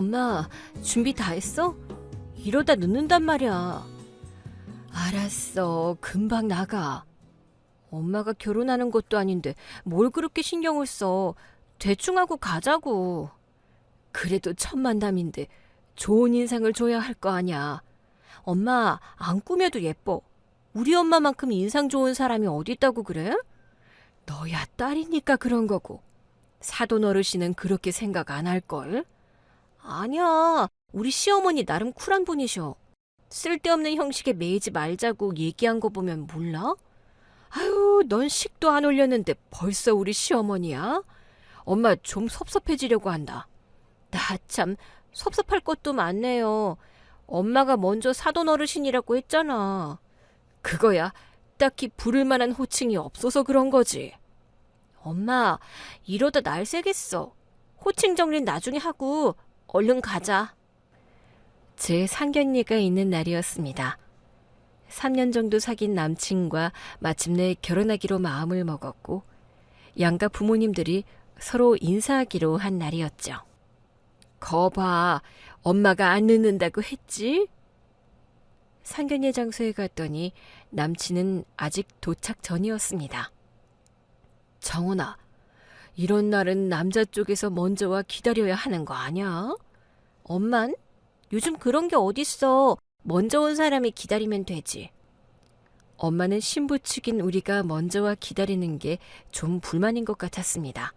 엄마, 준비 다 했어? 이러다 늦는단 말이야. 알았어, 금방 나가. 엄마가 결혼하는 것도 아닌데 뭘 그렇게 신경을 써. 대충 하고 가자고. 그래도 첫 만남인데 좋은 인상을 줘야 할 거 아냐. 엄마, 안 꾸며도 예뻐. 우리 엄마만큼 인상 좋은 사람이 어디 있다고 그래? 너야 딸이니까 그런 거고. 사돈 어르신은 그렇게 생각 안 할걸? 아니야, 우리 시어머니 나름 쿨한 분이셔. 쓸데없는 형식에 매이지 말자고 얘기한 거 보면 몰라? 아유, 넌 식도 안 올렸는데 벌써 우리 시어머니야? 엄마 좀 섭섭해지려고 한다. 나 참 섭섭할 것도 많네요. 엄마가 먼저 사돈 어르신이라고 했잖아. 그거야 딱히 부를 만한 호칭이 없어서 그런 거지. 엄마, 이러다 날 새겠어. 호칭 정리는 나중에 하고 얼른 가자. 제 상견례가 있는 날이었습니다. 3년 정도 사귄 남친과 마침내 결혼하기로 마음을 먹었고 양가 부모님들이 서로 인사하기로 한 날이었죠. 거봐, 엄마가 안 늦는다고 했지? 상견례 장소에 갔더니 남친은 아직 도착 전이었습니다. 정훈아, 이런 날은 남자 쪽에서 먼저 와 기다려야 하는 거 아냐? 엄만? 요즘 그런 게 어딨어. 먼저 온 사람이 기다리면 되지. 엄마는 신부 측인 우리가 먼저 와 기다리는 게 좀 불만인 것 같았습니다.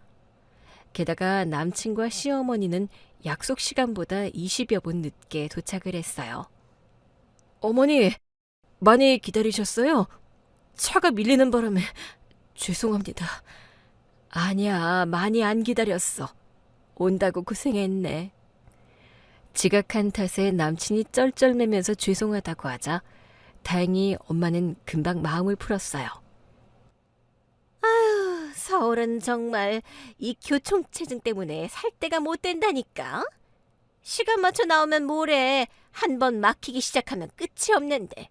게다가 남친과 시어머니는 약속 시간보다 20여 분 늦게 도착을 했어요. 어머니, 많이 기다리셨어요? 차가 밀리는 바람에 죄송합니다. 아니야, 많이 안 기다렸어. 온다고 고생했네. 지각한 탓에 남친이 쩔쩔매면서 죄송하다고 하자 다행히 엄마는 금방 마음을 풀었어요. 아휴, 서울은 정말 이 교통체증 때문에 살 데가 못 된다니까. 시간 맞춰 나오면 뭐래. 한 번 막히기 시작하면 끝이 없는데.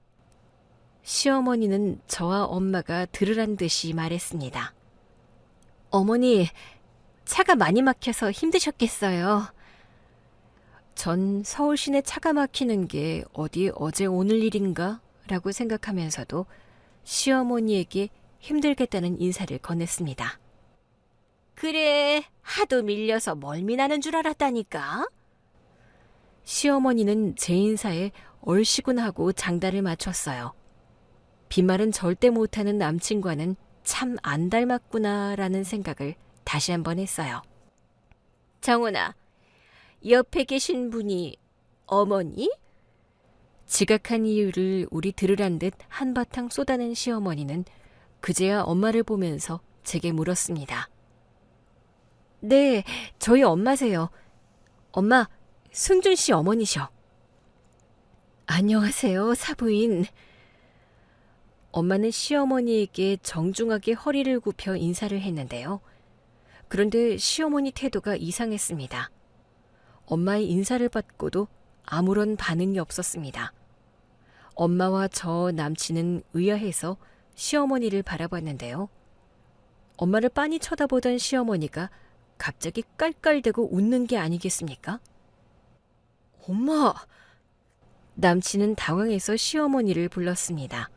시어머니는 저와 엄마가 들으란 듯이 말했습니다. 어머니, 차가 많이 막혀서 힘드셨겠어요. 전 서울 시내 차가 막히는 게 어디 어제 오늘 일인가? 라고 생각하면서도 시어머니에게 힘들겠다는 인사를 건넸습니다. 그래, 하도 밀려서 멀미나는 줄 알았다니까. 시어머니는 제 인사에 얼씨군하고 장단을 맞췄어요. 빈말은 절대 못하는 남친과는 참 안 닮았구나라는 생각을 다시 한번 했어요. 정훈아, 옆에 계신 분이 어머니? 지각한 이유를 우리 들으란 듯 한바탕 쏟아낸 시어머니는 그제야 엄마를 보면서 제게 물었습니다. 네, 저희 엄마세요. 엄마, 승준 씨 어머니셔. 안녕하세요, 사부인. 엄마는 시어머니에게 정중하게 허리를 굽혀 인사를 했는데요. 그런데 시어머니 태도가 이상했습니다. 엄마의 인사를 받고도 아무런 반응이 없었습니다. 엄마와 저 남친은 의아해서 시어머니를 바라봤는데요. 엄마를 빤히 쳐다보던 시어머니가 갑자기 깔깔대고 웃는 게 아니겠습니까? 엄마! 남친은 당황해서 시어머니를 불렀습니다.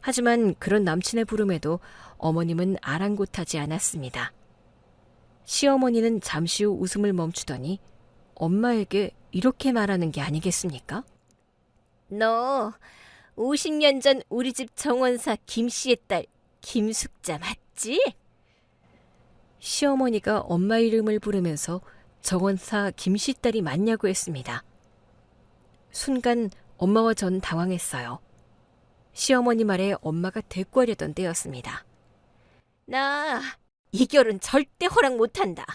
하지만 그런 남친의 부름에도 어머님은 아랑곳하지 않았습니다. 시어머니는 잠시 후 웃음을 멈추더니 엄마에게 이렇게 말하는 게 아니겠습니까? 너 50년 전 우리 집 정원사 김씨의 딸 김숙자 맞지? 시어머니가 엄마 이름을 부르면서 정원사 김씨 딸이 맞냐고 했습니다. 순간 엄마와 전 당황했어요. 시어머니 말에 엄마가 대꾸하려던 때였습니다. 나 이 결혼 절대 허락 못한다.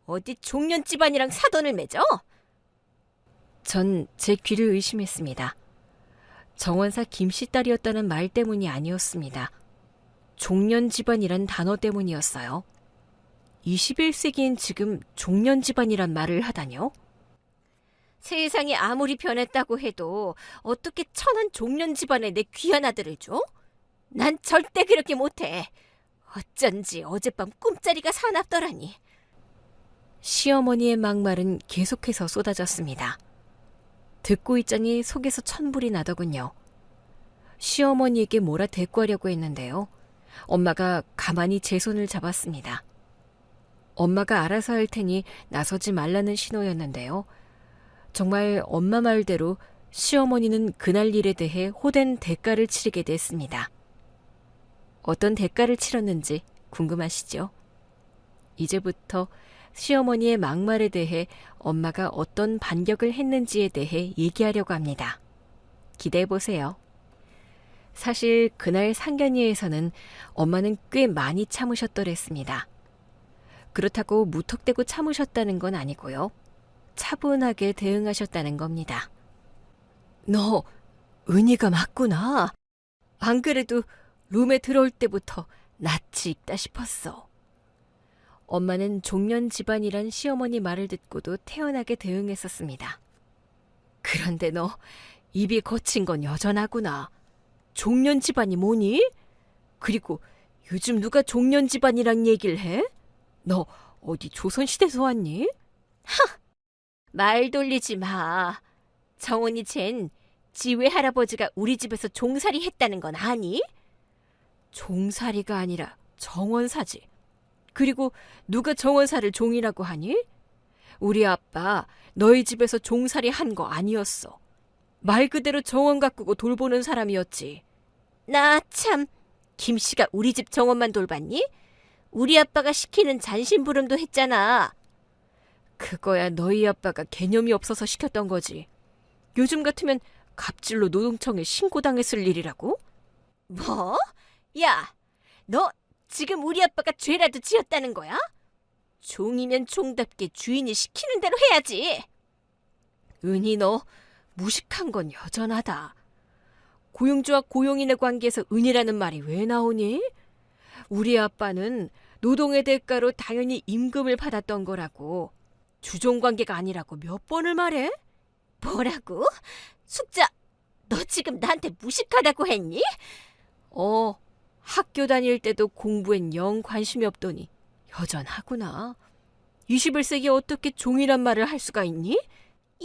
어디 종년 집안이랑 사돈을 맺어? 전 제 귀를 의심했습니다. 정원사 김씨 딸이었다는 말 때문이 아니었습니다. 종년 집안이란 단어 때문이었어요. 21세기인 지금 종년 집안이란 말을 하다뇨? 세상이 아무리 변했다고 해도 어떻게 천한 종년 집안에 내 귀한 아들을 줘? 난 절대 그렇게 못해. 어쩐지 어젯밤 꿈자리가 사납더라니. 시어머니의 막말은 계속해서 쏟아졌습니다. 듣고 있자니 속에서 천불이 나더군요. 시어머니에게 뭐라 대꾸하려고 했는데요. 엄마가 가만히 제 손을 잡았습니다. 엄마가 알아서 할 테니 나서지 말라는 신호였는데요. 정말 엄마 말대로 시어머니는 그날 일에 대해 호된 대가를 치르게 됐습니다. 어떤 대가를 치렀는지 궁금하시죠? 이제부터 시어머니의 막말에 대해 엄마가 어떤 반격을 했는지에 대해 얘기하려고 합니다. 기대해보세요. 사실 그날 상견례에서는 엄마는 꽤 많이 참으셨더랬습니다. 그렇다고 무턱대고 참으셨다는 건 아니고요. 차분하게 대응하셨다는 겁니다. 너 은희가 맞구나. 안 그래도 룸에 들어올 때부터 낯이 익다 싶었어. 엄마는 종년 집안이란 시어머니 말을 듣고도 태연하게 대응했었습니다. 그런데 너 입이 거친 건 여전하구나. 종년 집안이 뭐니? 그리고 요즘 누가 종년 집안이란 얘기를 해? 너 어디 조선시대에서 왔니? 말 돌리지 마. 정원이 쟨 지 외할아버지가 우리 집에서 종살이 했다는 건 아니? 종살이가 아니라 정원사지. 그리고 누가 정원사를 종이라고 하니? 우리 아빠 너희 집에서 종살이 한 거 아니었어. 말 그대로 정원 가꾸고 돌보는 사람이었지. 나 참, 김씨가 우리 집 정원만 돌봤니? 우리 아빠가 시키는 잔심부름도 했잖아. 그거야 너희 아빠가 개념이 없어서 시켰던 거지. 요즘 같으면 갑질로 노동청에 신고당했을 일이라고? 뭐? 야, 너 지금 우리 아빠가 죄라도 지었다는 거야? 종이면 종답게 주인이 시키는 대로 해야지. 은희 너 무식한 건 여전하다. 고용주와 고용인의 관계에서 은희라는 말이 왜 나오니? 우리 아빠는 노동의 대가로 당연히 임금을 받았던 거라고. 주종관계가 아니라고 몇 번을 말해? 뭐라고? 숙자, 너 지금 나한테 무식하다고 했니? 학교 다닐 때도 공부엔 영 관심이 없더니 여전하구나. 21세기에 어떻게 종이란 말을 할 수가 있니?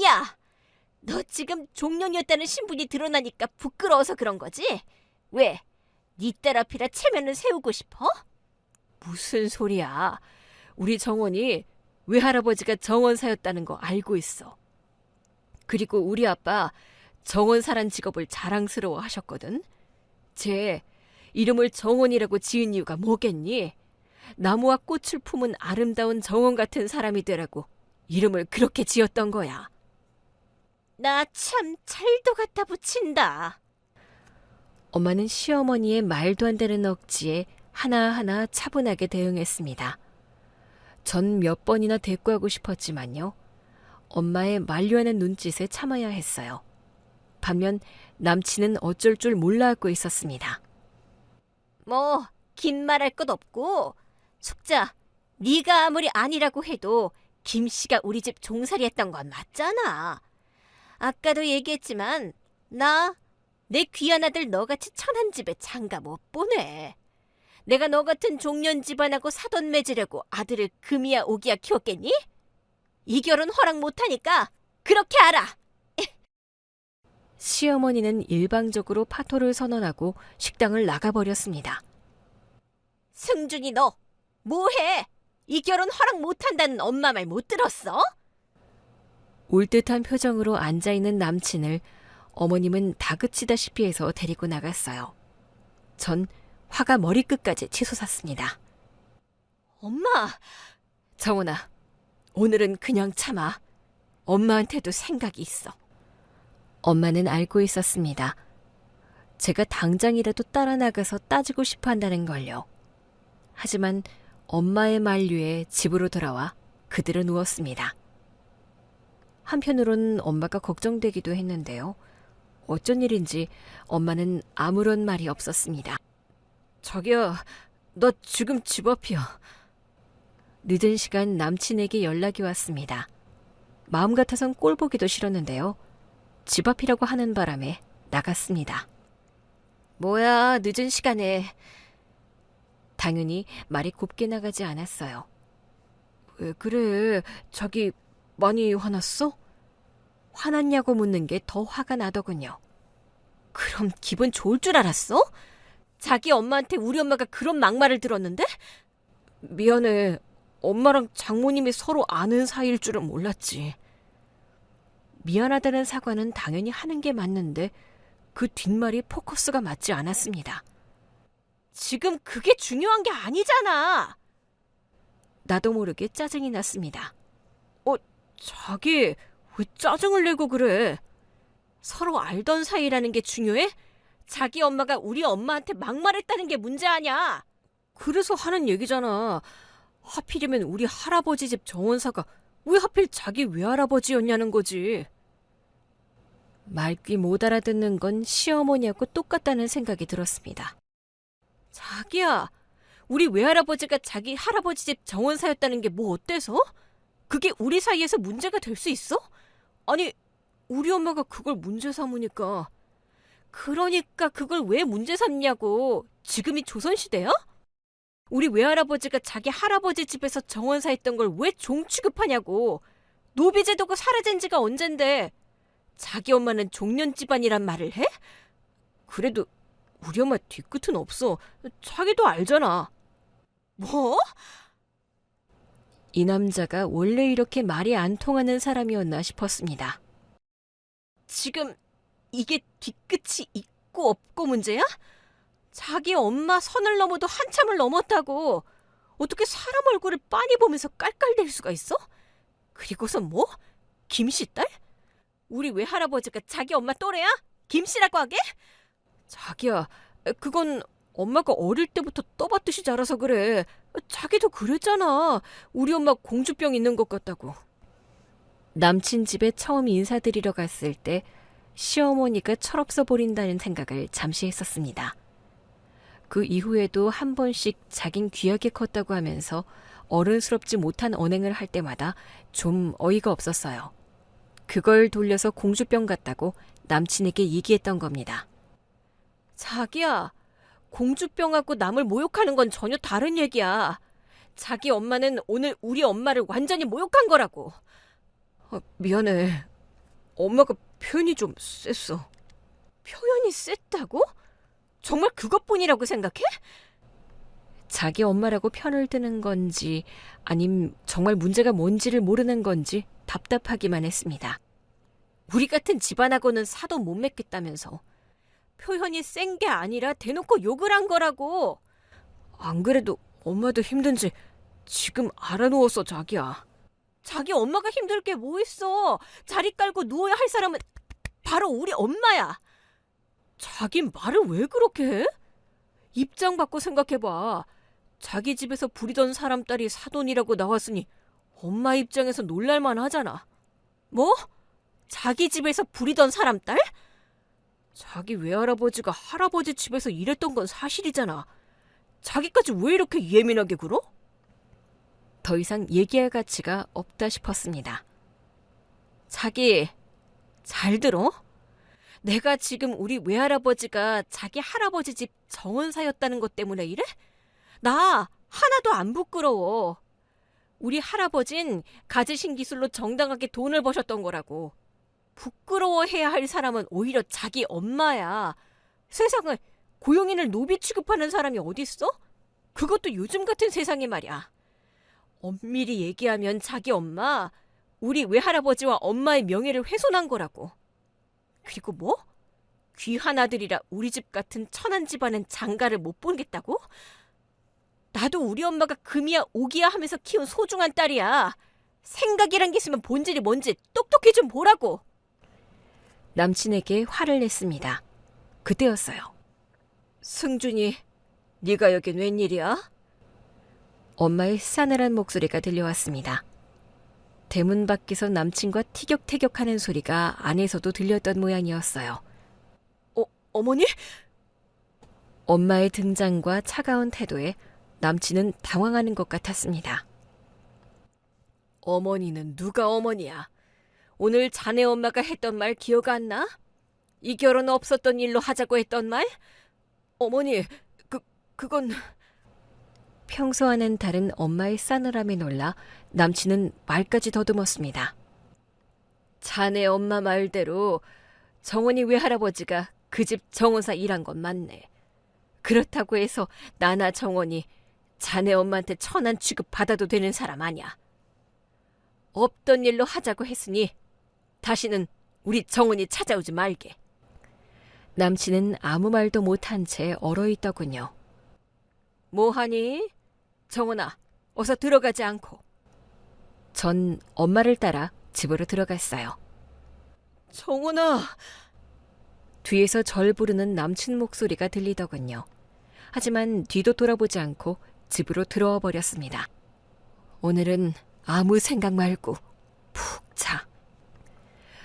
야, 너 지금 종년이었다는 신분이 드러나니까 부끄러워서 그런 거지? 왜? 네 딸 앞이라 체면을 세우고 싶어? 무슨 소리야. 우리 정원이 외할아버지가 정원사였다는 거 알고 있어. 그리고 우리 아빠 정원사란 직업을 자랑스러워 하셨거든. 쟤 이름을 정원이라고 지은 이유가 뭐겠니? 나무와 꽃을 품은 아름다운 정원 같은 사람이 되라고 이름을 그렇게 지었던 거야. 나 참 찰도 갖다 붙인다. 엄마는 시어머니의 말도 안 되는 억지에 하나하나 차분하게 대응했습니다. 전 몇 번이나 대꾸하고 싶었지만요. 엄마의 만류하는 눈짓에 참아야 했어요. 반면 남친은 어쩔 줄 몰라 하고 있었습니다. 뭐 긴 말할 것 없고 숙자, 네가 아무리 아니라고 해도 김씨가 우리 집 종살이 했던 건 맞잖아. 아까도 얘기했지만 내 귀한 아들 너같이 천한 집에 장가 못 보내. 내가 너 같은 종년 집안하고 사돈 맺으려고 아들을 금이야 오기야 키웠겠니? 이 결혼 허락 못하니까 그렇게 알아. 시어머니는 일방적으로 파토를 선언하고 식당을 나가버렸습니다. 승준이 너 뭐해? 이 결혼 허락 못한다는 엄마 말 못 들었어? 올듯한 표정으로 앉아있는 남친을 어머님은 다그치다시피 해서 데리고 나갔어요. 전 화가 머리끝까지 치솟았습니다. 엄마! 정원아, 오늘은 그냥 참아. 엄마한테도 생각이 있어. 엄마는 알고 있었습니다. 제가 당장이라도 따라 나가서 따지고 싶어 한다는 걸요. 하지만 엄마의 만류에 집으로 돌아와 그대로 누웠습니다. 한편으론 엄마가 걱정되기도 했는데요. 어쩐 일인지 엄마는 아무런 말이 없었습니다. 저기요, 너 지금 집 앞이야. 늦은 시간 남친에게 연락이 왔습니다. 마음 같아선 꼴 보기도 싫었는데요. 집 앞이라고 하는 바람에 나갔습니다. 뭐야, 늦은 시간에. 당연히 말이 곱게 나가지 않았어요. 왜 그래? 자기 많이 화났어? 화났냐고 묻는 게 더 화가 나더군요. 그럼 기분 좋을 줄 알았어? 자기 엄마한테 우리 엄마가 그런 막말을 들었는데? 미안해. 엄마랑 장모님이 서로 아는 사이일 줄은 몰랐지. 미안하다는 사과는 당연히 하는 게 맞는데 그 뒷말이 포커스가 맞지 않았습니다. 지금 그게 중요한 게 아니잖아. 나도 모르게 짜증이 났습니다. 자기 왜 짜증을 내고 그래? 서로 알던 사이라는 게 중요해? 자기 엄마가 우리 엄마한테 막말했다는 게 문제 아니야. 그래서 하는 얘기잖아. 하필이면 우리 할아버지 집 정원사가 왜 하필 자기 외할아버지였냐는 거지. 말귀 못 알아듣는 건 시어머니하고 똑같다는 생각이 들었습니다. 자기야, 우리 외할아버지가 자기 할아버지 집 정원사였다는 게 뭐 어때서? 그게 우리 사이에서 문제가 될 수 있어? 아니, 우리 엄마가 그걸 문제 삼으니까. 그러니까 그걸 왜 문제 삼냐고. 지금이 조선시대야? 우리 외할아버지가 자기 할아버지 집에서 정원사 했던 걸 왜 종 취급하냐고. 노비제도가 사라진 지가 언젠데. 자기 엄마는 종년 집안이란 말을 해? 그래도 우리 엄마 뒤끝은 없어. 자기도 알잖아. 뭐? 이 남자가 원래 이렇게 말이 안 통하는 사람이었나 싶었습니다. 지금 이게 뒤끝이 있고 없고 문제야? 자기 엄마 선을 넘어도 한참을 넘었다고. 어떻게 사람 얼굴을 빤히 보면서 깔깔댈 수가 있어? 그리고선 뭐? 김씨 딸? 우리 외할아버지가 자기 엄마 또래야? 김씨라고 하게? 자기야, 그건 엄마가 어릴 때부터 떠받듯이 자라서 그래. 자기도 그랬잖아. 우리 엄마 공주병 있는 것 같다고. 남친 집에 처음 인사드리러 갔을 때 시어머니가 철없어 보인다는 생각을 잠시 했었습니다. 그 이후에도 한 번씩 자긴 귀하게 컸다고 하면서 어른스럽지 못한 언행을 할 때마다 좀 어이가 없었어요. 그걸 돌려서 공주병 같다고 남친에게 얘기했던 겁니다. 자기야, 공주병하고 남을 모욕하는 건 전혀 다른 얘기야. 자기 엄마는 오늘 우리 엄마를 완전히 모욕한 거라고. 미안해. 엄마가 표현이 좀 셌어. 표현이 셌다고? 정말 그것뿐이라고 생각해? 자기 엄마라고 편을 드는 건지 아님 정말 문제가 뭔지를 모르는 건지 답답하기만 했습니다. 우리 같은 집안하고는 사도 못 맺겠다면서. 표현이 센 게 아니라 대놓고 욕을 한 거라고. 안 그래도 엄마도 힘든지 지금 알아누웠어, 자기야. 자기 엄마가 힘들 게 뭐 있어. 자리 깔고 누워야 할 사람은 바로 우리 엄마야. 자긴 말을 왜 그렇게 해? 입장 바꿔 생각해봐. 자기 집에서 부리던 사람 딸이 사돈이라고 나왔으니 엄마 입장에서 놀랄만 하잖아. 뭐? 자기 집에서 부리던 사람 딸? 자기 외할아버지가 할아버지 집에서 일했던 건 사실이잖아. 자기까지 왜 이렇게 예민하게 굴어? 더 이상 얘기할 가치가 없다 싶었습니다. 자기, 잘 들어? 내가 지금 우리 외할아버지가 자기 할아버지 집 정원사였다는 것 때문에 이래? 나 하나도 안 부끄러워. 우리 할아버진 가지신 기술로 정당하게 돈을 버셨던 거라고. 부끄러워해야 할 사람은 오히려 자기 엄마야. 세상을 고용인을 노비 취급하는 사람이 어딨어? 그것도 요즘 같은 세상에 말이야. 엄밀히 얘기하면 자기 엄마, 우리 외할아버지와 엄마의 명예를 훼손한 거라고. 그리고 뭐? 귀한 아들이라 우리 집 같은 천한 집안은 장가를 못 보겠다고? 나도 우리 엄마가 금이야 오기야 하면서 키운 소중한 딸이야. 생각이란 게 있으면 본질이 뭔지 똑똑히 좀 보라고. 남친에게 화를 냈습니다. 그때였어요. 승준이, 네가 여긴 웬일이야? 엄마의 싸늘한 목소리가 들려왔습니다. 대문 밖에서 남친과 티격태격하는 소리가 안에서도 들렸던 모양이었어요. 어머니? 엄마의 등장과 차가운 태도에 남친은 당황하는 것 같았습니다. 어머니는 누가 어머니야? 오늘 자네 엄마가 했던 말 기억 안 나? 이 결혼 없었던 일로 하자고 했던 말? 어머니, 그건... 평소와는 다른 엄마의 싸늘함에 놀라 남친은 말까지 더듬었습니다. 자네 엄마 말대로 정원이 외할아버지가 그 집 정원사 일한 건 맞네. 그렇다고 해서 나나 정원이 자네 엄마한테 천한 취급 받아도 되는 사람 아니야. 없던 일로 하자고 했으니 다시는 우리 정원이 찾아오지 말게. 남친은 아무 말도 못한 채 얼어있더군요. 뭐하니? 정원아, 어서 들어가지 않고. 전 엄마를 따라 집으로 들어갔어요. 정원아! 뒤에서 절 부르는 남친 목소리가 들리더군요. 하지만 뒤도 돌아보지 않고 집으로 들어와 버렸습니다. 오늘은 아무 생각 말고 푹 자.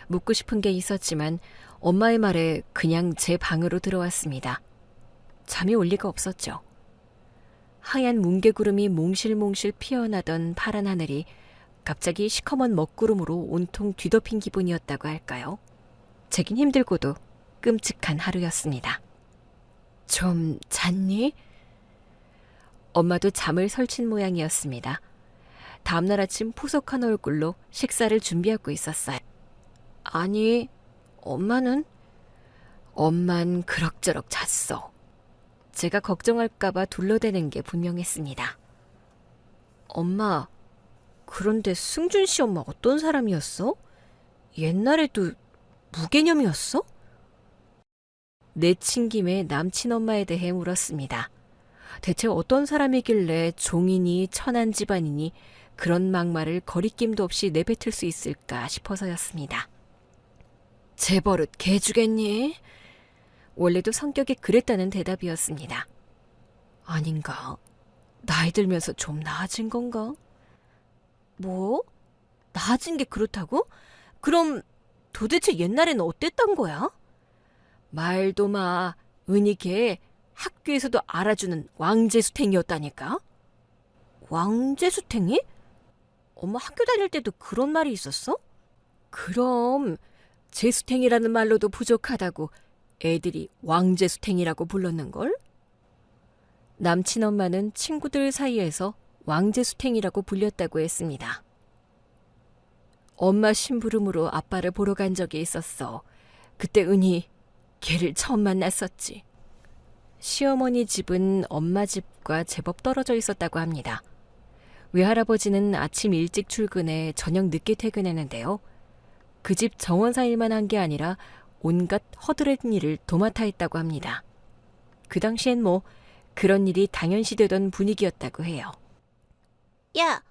묻고 싶은 게 있었지만 엄마의 말에 그냥 제 방으로 들어왔습니다. 잠이 올 리가 없었죠. 하얀 뭉게구름이 몽실몽실 피어나던 파란 하늘이 갑자기 시커먼 먹구름으로 온통 뒤덮인 기분이었다고 할까요? 제긴 힘들고도 끔찍한 하루였습니다. 좀 잤니? 엄마도 잠을 설친 모양이었습니다. 다음날 아침 포석한 얼굴로 식사를 준비하고 있었어요. 아니, 엄만 그럭저럭 잤어. 제가 걱정할까봐 둘러대는 게 분명했습니다. 엄마, 그런데 승준 씨 엄마 어떤 사람이었어? 옛날에도 무개념이었어? 내친 김에 남친 엄마에 대해 물었습니다. 대체 어떤 사람이길래 종이니 천한 집안이니 그런 막말을 거리낌도 없이 내뱉을 수 있을까 싶어서였습니다. 재버릇 개주겠니? 원래도 성격이 그랬다는 대답이었습니다. 아닌가? 나이 들면서 좀 나아진 건가? 뭐? 나아진 게 그렇다고? 그럼 도대체 옛날에는 어땠던 거야? 말도 마. 은희 걔 학교에서도 알아주는 왕재수탱이었다니까? 왕재수탱이? 엄마 학교 다닐 때도 그런 말이 있었어? 그럼 재수탱이라는 말로도 부족하다고 애들이 왕재수탱이라고 불렀는걸? 남친 엄마는 친구들 사이에서 왕재수탱이라고 불렸다고 했습니다. 엄마 심부름으로 아빠를 보러 간 적이 있었어. 그때 은희 걔를 처음 만났었지. 시어머니 집은 엄마 집과 제법 떨어져 있었다고 합니다. 외할아버지는 아침 일찍 출근해 저녁 늦게 퇴근했는데요. 그 집 정원사 일만 한 게 아니라 온갖 허드렛 일을 도맡아 했다고 합니다. 그 당시엔 뭐 그런 일이 당연시되던 분위기였다고 해요. 야,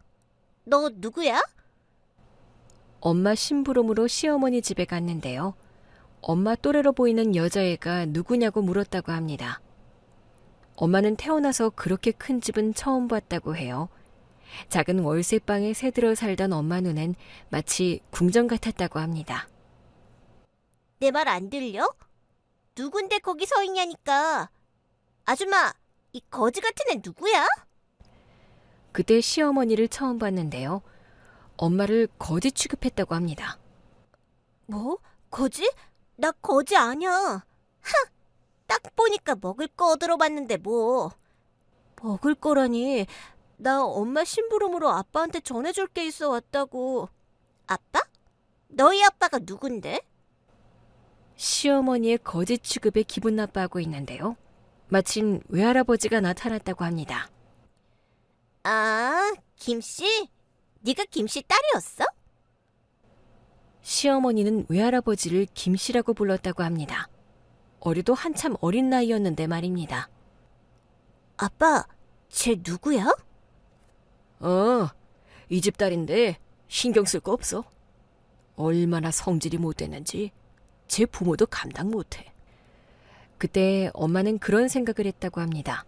너 누구야? 엄마 심부름으로 시어머니 집에 갔는데요. 엄마 또래로 보이는 여자애가 누구냐고 물었다고 합니다. 엄마는 태어나서 그렇게 큰 집은 처음 봤다고 해요. 작은 월세방에 새들어 살던 엄마 눈엔 마치 궁전 같았다고 합니다. 내 말 안 들려? 누군데 거기 서 있냐니까. 아줌마, 이 거지 같은 애 누구야? 그때 시어머니를 처음 봤는데요. 엄마를 거지 취급했다고 합니다. 뭐? 거지? 나 거지 아니야. 딱 보니까 먹을 거 얻으러 봤는데 뭐. 먹을 거라니. 나 엄마 심부름으로 아빠한테 전해줄 게 있어 왔다고. 아빠? 너희 아빠가 누군데? 시어머니의 거지 취급에 기분 나빠하고 있는데요. 마침 외할아버지가 나타났다고 합니다. 아, 김씨? 네가 김씨 딸이었어? 시어머니는 외할아버지를 김씨라고 불렀다고 합니다. 어려도 한참 어린 나이였는데 말입니다. 아빠, 쟤 누구야? 이 집 딸인데 신경 쓸 거 없어. 얼마나 성질이 못됐는지 제 부모도 감당 못해. 그때 엄마는 그런 생각을 했다고 합니다.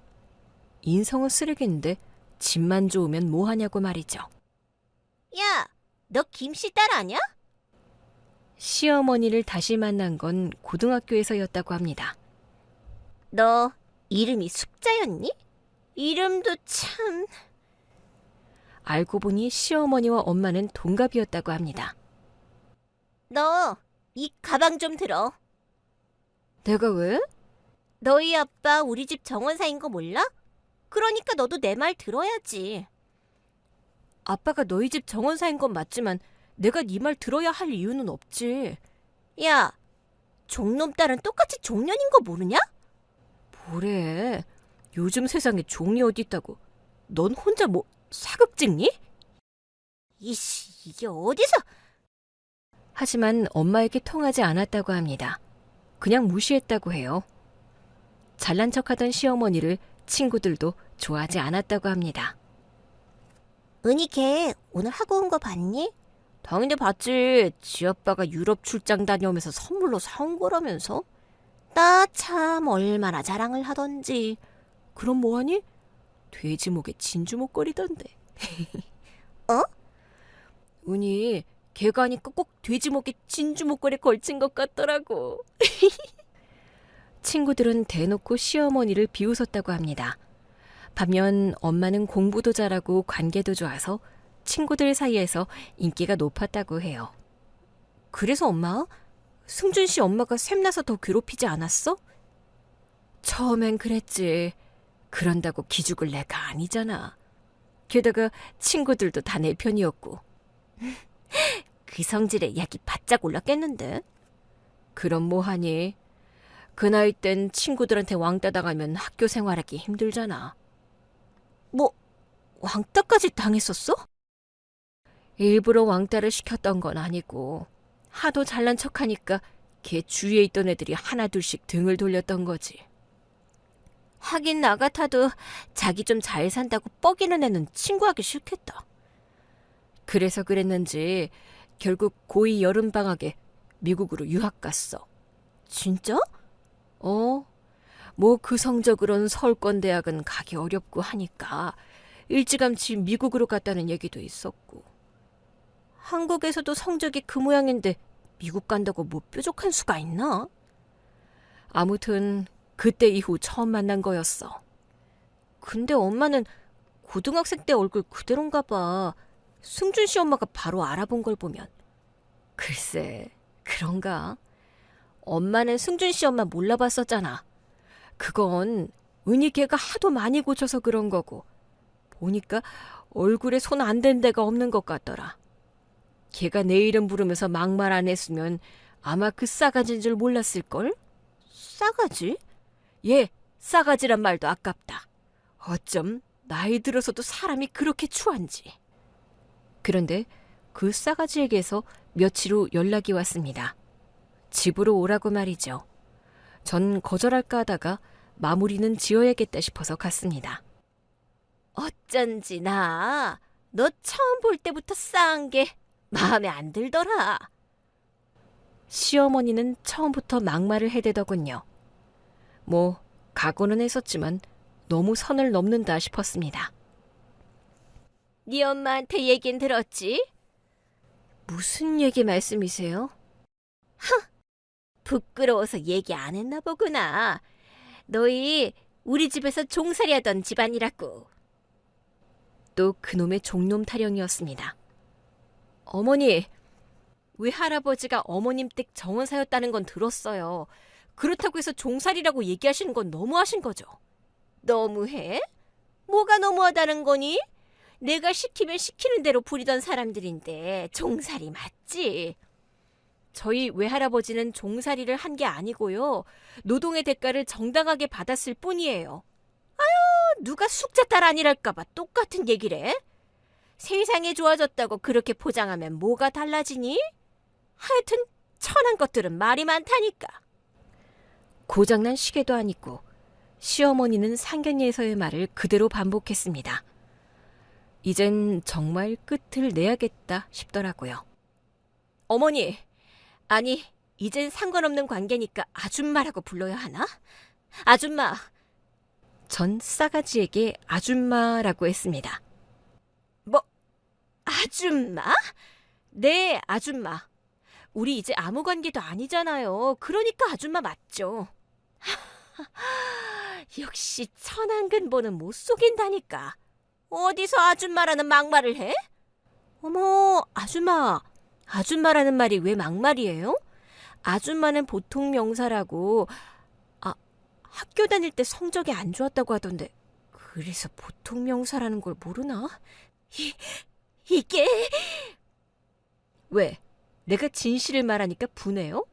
인성은 쓰레기인데 집만 좋으면 뭐하냐고 말이죠. 야, 너 김씨 딸 아니야? 시어머니를 다시 만난 건 고등학교에서였다고 합니다. 너 이름이 숙자였니? 이름도 참... 알고 보니 시어머니와 엄마는 동갑이었다고 합니다. 너 이 가방 좀 들어. 내가 왜? 너희 아빠 우리 집 정원사인 거 몰라? 그러니까 너도 내 말 들어야지. 아빠가 너희 집 정원사인 건 맞지만 내가 네 말 들어야 할 이유는 없지. 야, 종놈 딸은 똑같이 종년인 거 모르냐? 뭐래? 요즘 세상에 종이 어디 있다고. 넌 혼자 뭐 사극 찍니? 이씨, 이게 어디서? 하지만 엄마에게 통하지 않았다고 합니다. 그냥 무시했다고 해요. 잘난 척하던 시어머니를 친구들도 좋아하지 않았다고 합니다. 은희 걔 오늘 하고 온 거 봤니? 당연히 봤지. 지 아빠가 유럽 출장 다녀오면서 선물로 사온 거라면서. 나 참 얼마나 자랑을 하던지. 그럼 뭐하니? 돼지 목에 진주 목걸이던데. 어? 은희 걔가 하니까 꼭 돼지 목에 진주 목걸이 걸친 것 같더라고. 친구들은 대놓고 시어머니를 비웃었다고 합니다. 반면 엄마는 공부도 잘하고 관계도 좋아서 친구들 사이에서 인기가 높았다고 해요. 그래서 엄마? 승준 씨 엄마가 샘나서 더 괴롭히지 않았어? 처음엔 그랬지. 그런다고 기죽을 내가 아니잖아. 게다가 친구들도 다 내 편이었고. 그 성질에 약이 바짝 올랐겠는데? 그럼 뭐하니? 그 나이 땐 친구들한테 왕따 당하면 학교 생활하기 힘들잖아. 뭐 왕따까지 당했었어? 일부러 왕따를 시켰던 건 아니고 하도 잘난 척하니까 걔 주위에 있던 애들이 하나둘씩 등을 돌렸던 거지. 하긴 나 같아도 자기 좀 잘 산다고 뻐기는 애는 친구하기 싫겠다. 그래서 그랬는지 결국 고2 여름방학에 미국으로 유학 갔어. 진짜? 뭐 그 성적으론 서울권 대학은 가기 어렵고 하니까 일찌감치 미국으로 갔다는 얘기도 있었고. 한국에서도 성적이 그 모양인데 미국 간다고 뭐 뾰족한 수가 있나? 아무튼 그때 이후 처음 만난 거였어. 근데 엄마는 고등학생 때 얼굴 그대로인가 봐. 승준 씨 엄마가 바로 알아본 걸 보면. 글쎄, 그런가? 엄마는 승준 씨 엄마 몰라봤었잖아. 그건 은희 걔가 하도 많이 고쳐서 그런 거고 보니까 얼굴에 손 안 댄 데가 없는 것 같더라. 걔가 내 이름 부르면서 막말 안 했으면 아마 그 싸가지인 줄 몰랐을걸? 싸가지? 예, 싸가지란 말도 아깝다. 어쩜 나이 들어서도 사람이 그렇게 추한지. 그런데 그 싸가지에게서 며칠 후 연락이 왔습니다. 집으로 오라고 말이죠. 전 거절할까 하다가 마무리는 지어야겠다 싶어서 갔습니다. 어쩐지 너 처음 볼 때부터 싸한 게 마음에 안 들더라. 시어머니는 처음부터 막말을 해대더군요. 뭐 각오는 했었지만 너무 선을 넘는다 싶었습니다. 네 엄마한테 얘긴 들었지? 무슨 얘기 말씀이세요? 부끄러워서 얘기 안 했나 보구나. 너희 우리 집에서 종살이 하던 집안이라고. 또 그놈의 종놈 타령이었습니다. 어머니, 외할아버지가 어머님 댁 정원사였다는 건 들었어요. 그렇다고 해서 종살이라고 얘기하시는 건 너무하신 거죠. 너무해? 뭐가 너무하다는 거니? 내가 시키면 시키는 대로 부리던 사람들인데 종살이 맞지? 저희 외할아버지는 종살이를 한 게 아니고요. 노동의 대가를 정당하게 받았을 뿐이에요. 누가 숙자 딸 아니랄까 봐 똑같은 얘기를 해? 세상이 좋아졌다고 그렇게 포장하면 뭐가 달라지니? 하여튼 천한 것들은 말이 많다니까. 고장난 시계도 아니고 시어머니는 상견례에서의 말을 그대로 반복했습니다. 이젠 정말 끝을 내야겠다 싶더라고요. 어머니, 아니 이젠 상관없는 관계니까 아줌마라고 불러야 하나? 아줌마. 전 싸가지에게 아줌마라고 했습니다. 뭐, 아줌마? 네, 아줌마. 우리 이제 아무 관계도 아니잖아요. 그러니까 아줌마 맞죠. 역시 천안 근보는 못 속인다니까. 어디서 아줌마라는 막말을 해? 어머, 아줌마. 아줌마라는 말이 왜 막말이에요? 아줌마는 보통 명사라고. 학교 다닐 때 성적이 안 좋았다고 하던데 그래서 보통 명사라는 걸 모르나? 이게 왜? 내가 진실을 말하니까 분해요?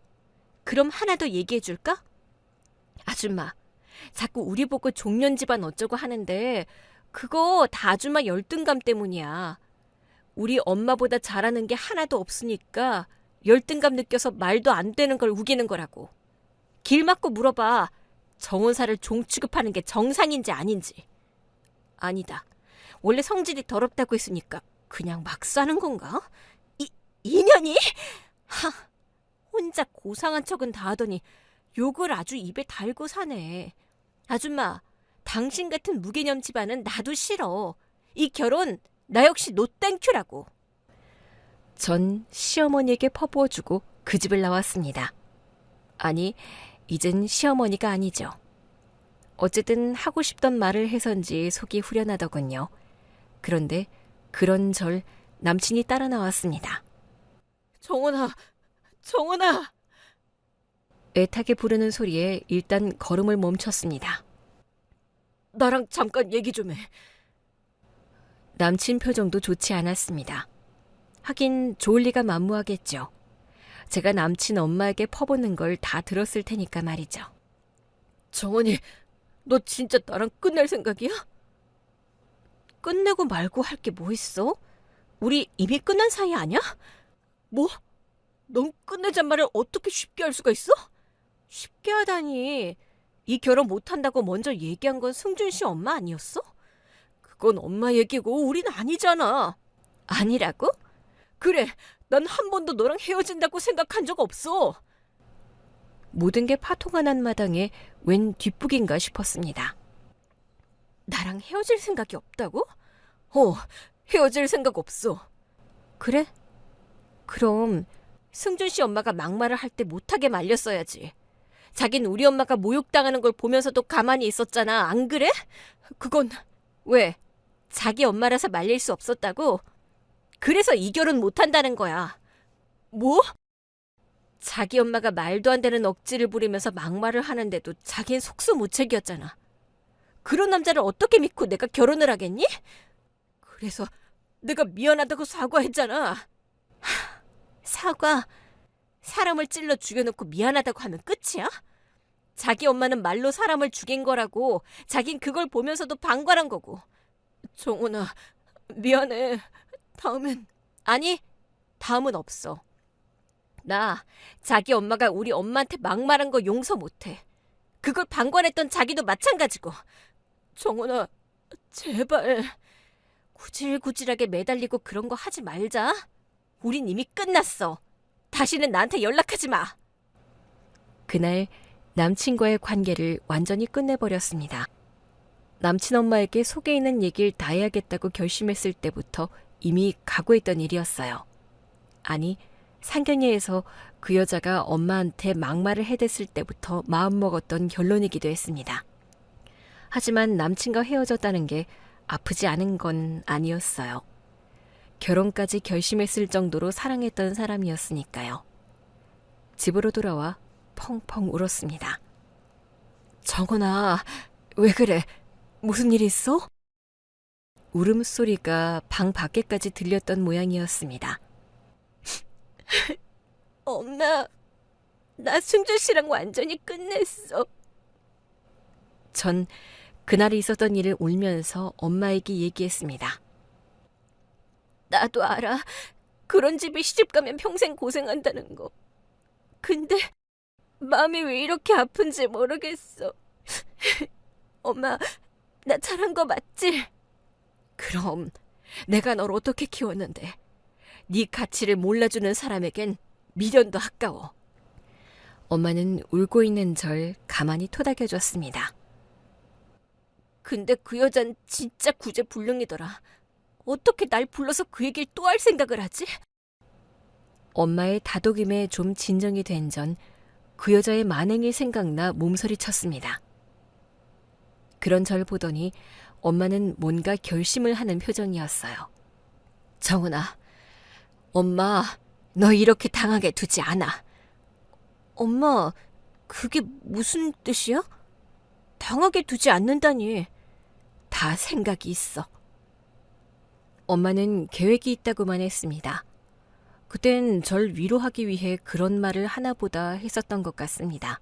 그럼 하나 더 얘기해 줄까? 아줌마, 자꾸 우리 보고 종년 집안 어쩌고 하는데 그거 다 아줌마 열등감 때문이야. 우리 엄마보다 잘하는 게 하나도 없으니까 열등감 느껴서 말도 안 되는 걸 우기는 거라고. 길 막고 물어봐. 정원사를 종 취급하는 게 정상인지 아닌지. 아니다. 원래 성질이 더럽다고 했으니까 그냥 막 싸는 건가? 인연이? 혼자 고상한 척은 다 하더니 욕을 아주 입에 달고 사네. 아줌마, 당신 같은 무개념 집안은 나도 싫어. 이 결혼 나 역시 노땡큐라고. 전 시어머니에게 퍼부어주고 그 집을 나왔습니다. 아니, 이젠 시어머니가 아니죠. 어쨌든 하고 싶던 말을 해서인지 속이 후련하더군요. 그런데 그런 절 남친이 따라 나왔습니다. 정원아, 정원아! 애타게 부르는 소리에 일단 걸음을 멈췄습니다. 나랑 잠깐 얘기 좀 해. 남친 표정도 좋지 않았습니다. 하긴 좋을 리가 만무하겠죠. 제가 남친 엄마에게 퍼붓는 걸 다 들었을 테니까 말이죠. 정원이, 너 진짜 나랑 끝낼 생각이야? 끝내고 말고 할 게 뭐 있어? 우리 이미 끝난 사이 아니야? 뭐? 넌 끝내잔 말을 어떻게 쉽게 할 수가 있어? 쉽게 하다니. 이 결혼 못한다고 먼저 얘기한 건 승준 씨 엄마 아니었어? 그건 엄마 얘기고 우린 아니잖아. 아니라고? 그래, 난 한 번도 너랑 헤어진다고 생각한 적 없어. 모든 게 파토가 난 마당에 웬 뒷북인가 싶었습니다. 나랑 헤어질 생각이 없다고? 헤어질 생각 없어. 그래? 그럼 승준 씨 엄마가 막말을 할 때 못하게 말렸어야지. 자긴 우리 엄마가 모욕당하는 걸 보면서도 가만히 있었잖아. 안 그래? 그건 왜? 자기 엄마라서 말릴 수 없었다고? 그래서 이 결혼 못한다는 거야. 뭐? 자기 엄마가 말도 안 되는 억지를 부리면서 막말을 하는데도 자긴 속수무책이었잖아. 그런 남자를 어떻게 믿고 내가 결혼을 하겠니? 그래서 내가 미안하다고 사과했잖아. 사과? 사람을 찔러 죽여놓고 미안하다고 하면 끝이야? 자기 엄마는 말로 사람을 죽인 거라고 자긴 그걸 보면서도 방관한 거고. 정훈아, 미안해. 다음엔. 아니, 다음은 없어. 나 자기 엄마가 우리 엄마한테 막말한 거 용서 못해. 그걸 방관했던 자기도 마찬가지고. 정훈아, 제발. 구질구질하게 매달리고 그런 거 하지 말자. 우린 이미 끝났어. 다시는 나한테 연락하지 마. 그날 남친과의 관계를 완전히 끝내버렸습니다. 남친 엄마에게 속에 있는 얘기를 다 해야겠다고 결심했을 때부터 이미 각오했던 일이었어요. 아니, 상견례에서 그 여자가 엄마한테 막말을 해댔을 때부터 마음먹었던 결론이기도 했습니다. 하지만 남친과 헤어졌다는 게 아프지 않은 건 아니었어요. 결혼까지 결심했을 정도로 사랑했던 사람이었으니까요. 집으로 돌아와 펑펑 울었습니다. 정원아, 왜 그래? 무슨 일 있어? 울음소리가 방 밖에까지 들렸던 모양이었습니다. 엄마, 나 승준 씨랑 완전히 끝냈어. 전 그날이 있었던 일을 울면서 엄마에게 얘기했습니다. 나도 알아. 그런 집에 시집가면 평생 고생한다는 거. 근데 마음이 왜 이렇게 아픈지 모르겠어. 엄마, 나 잘한 거 맞지? 그럼 내가 널 어떻게 키웠는데. 네 가치를 몰라주는 사람에겐 미련도 아까워. 엄마는 울고 있는 절 가만히 토닥여줬습니다. 근데 그 여잔 진짜 구제불능이더라. 어떻게 날 불러서 그 얘기를 또 할 생각을 하지? 엄마의 다독임에 좀 진정이 된 전 그 여자의 만행이 생각나 몸서리 쳤습니다. 그런 절 보더니 엄마는 뭔가 결심을 하는 표정이었어요. 정은아, 엄마 너 이렇게 당하게 두지 않아. 엄마, 그게 무슨 뜻이야? 당하게 두지 않는다니. 다 생각이 있어. 엄마는 계획이 있다고만 했습니다. 그땐 절 위로하기 위해 그런 말을 하나보다 했었던 것 같습니다.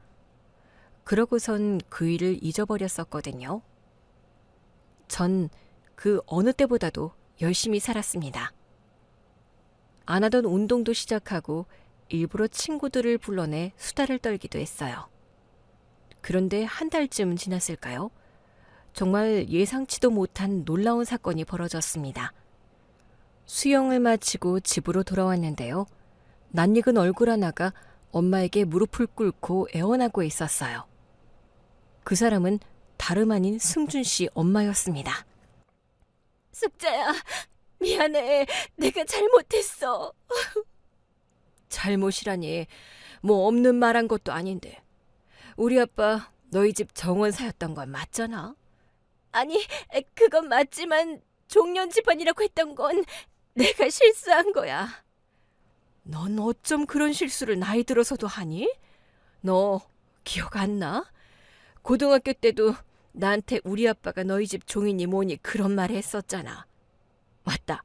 그러고선 그 일을 잊어버렸었거든요. 전 그 어느 때보다도 열심히 살았습니다. 안 하던 운동도 시작하고 일부러 친구들을 불러내 수다를 떨기도 했어요. 그런데 한 달쯤 지났을까요? 정말 예상치도 못한 놀라운 사건이 벌어졌습니다. 수영을 마치고 집으로 돌아왔는데요. 낯익은 얼굴 하나가 엄마에게 무릎을 꿇고 애원하고 있었어요. 그 사람은 다름 아닌 승준 씨 엄마였습니다. 숙자야, 미안해. 내가 잘못했어. 잘못이라니, 뭐 없는 말 한 것도 아닌데. 우리 아빠 너희 집 정원사였던 건 맞잖아. 아니, 그건 맞지만 종년 집안이라고 했던 건 내가 실수한 거야. 넌 어쩜 그런 실수를 나이 들어서도 하니? 너 기억 안 나? 고등학교 때도 나한테 우리 아빠가 너희 집 종이니 뭐니 그런 말 했었잖아. 맞다.